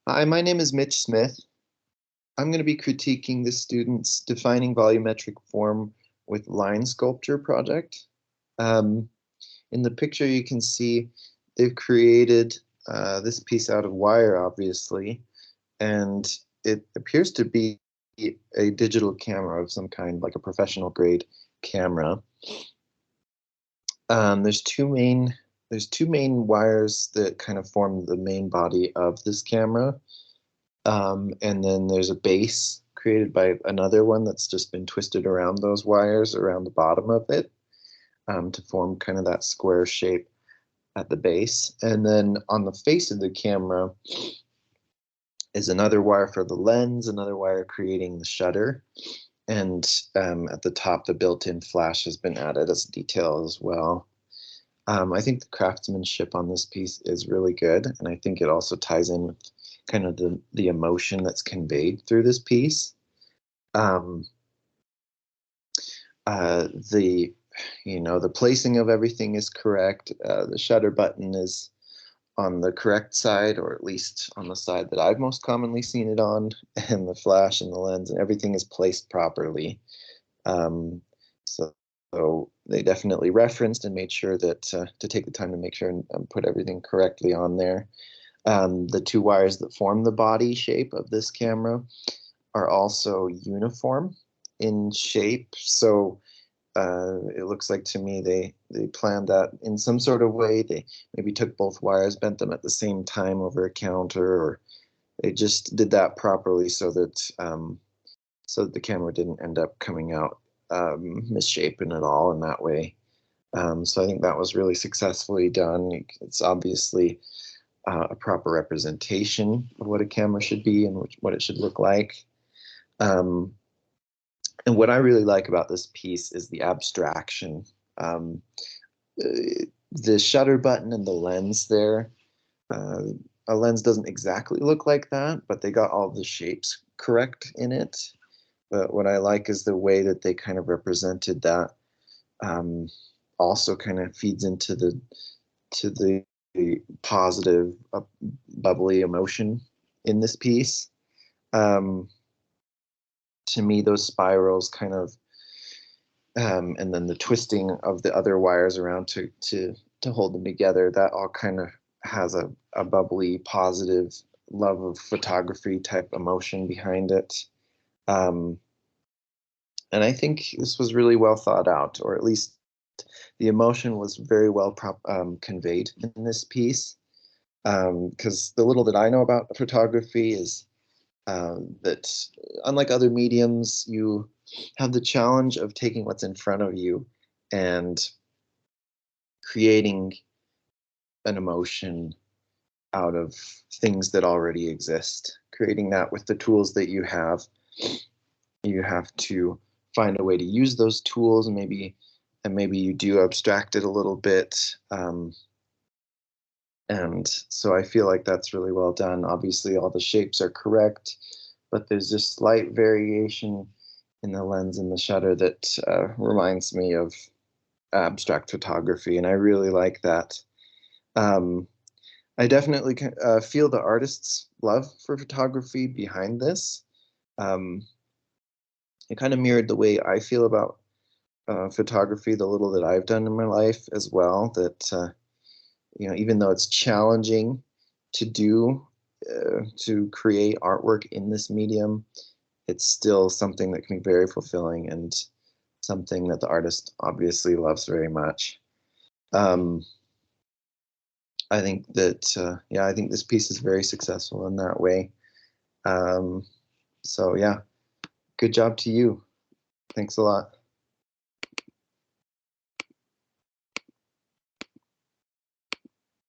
Hi, my name is Mitch Smith. I'm going to be critiquing the students' defining volumetric form with line sculpture project. Um, in the picture, you can see they've created this piece out of wire, obviously, and it appears to be a digital camera of some kind, like a professional grade camera. There's two main wires that kind of form the main body of this camera. And then there's a base created by another one that's just been twisted around those wires around the bottom of it to form kind of that square shape at the base. And then on the face of the camera is another wire for the lens, another wire creating the shutter. And at the top, the built-in flash has been added as a detail as well. I think the craftsmanship on this piece is really good, and I think it also ties in with kind of the emotion that's conveyed through this piece. Um, the the placing of everything is correct. The shutter button is on the correct side, or at least on the side that I've most commonly seen it on, and the flash and the lens and everything is placed properly. Um, so, so they definitely referenced and made sure that to take the time to make sure and put everything correctly on there. The two wires that form the body shape of this camera are also uniform in shape. So it looks like to me they planned that in some sort of way. They maybe took both wires, bent them at the same time over a counter, or they just did that properly so that the camera didn't end up coming out misshapen at all in that way. So I think that was really successfully done. It's obviously a proper representation of what a camera should be and what it should look like. Um, and what I really like about this piece is the abstraction. Um, the shutter button and the lens there. Uh, a lens doesn't exactly look like that, but they got all the shapes correct in it. But what I like is the way that they kind of represented that. Also kind of feeds into the positive, bubbly emotion in this piece. To me, those spirals kind of, and then the twisting of the other wires around to hold them together, that all kind of has a bubbly, positive love of photography type emotion behind it. And I think this was really well thought out, or at least the emotion was very well conveyed in this piece. Because the little that I know about photography is that unlike other mediums, you have the challenge of taking what's in front of you and creating an emotion out of things that already exist. Creating that with the tools that you have to find a way to use those tools, and maybe you do abstract it a little bit. And so I feel like that's really well done. Obviously, all the shapes are correct, but there's just slight variation in the lens and the shutter that reminds me of abstract photography, and I really like that. Um, I definitely feel the artist's love for photography behind this. Um, it kind of mirrored the way I feel about photography, the little that I've done in my life as well. That even though it's challenging to do, to create artwork in this medium, it's still something that can be very fulfilling and something that the artist obviously loves very much. I think that, I think this piece is very successful in that way. So yeah, good job to you. Thanks a lot.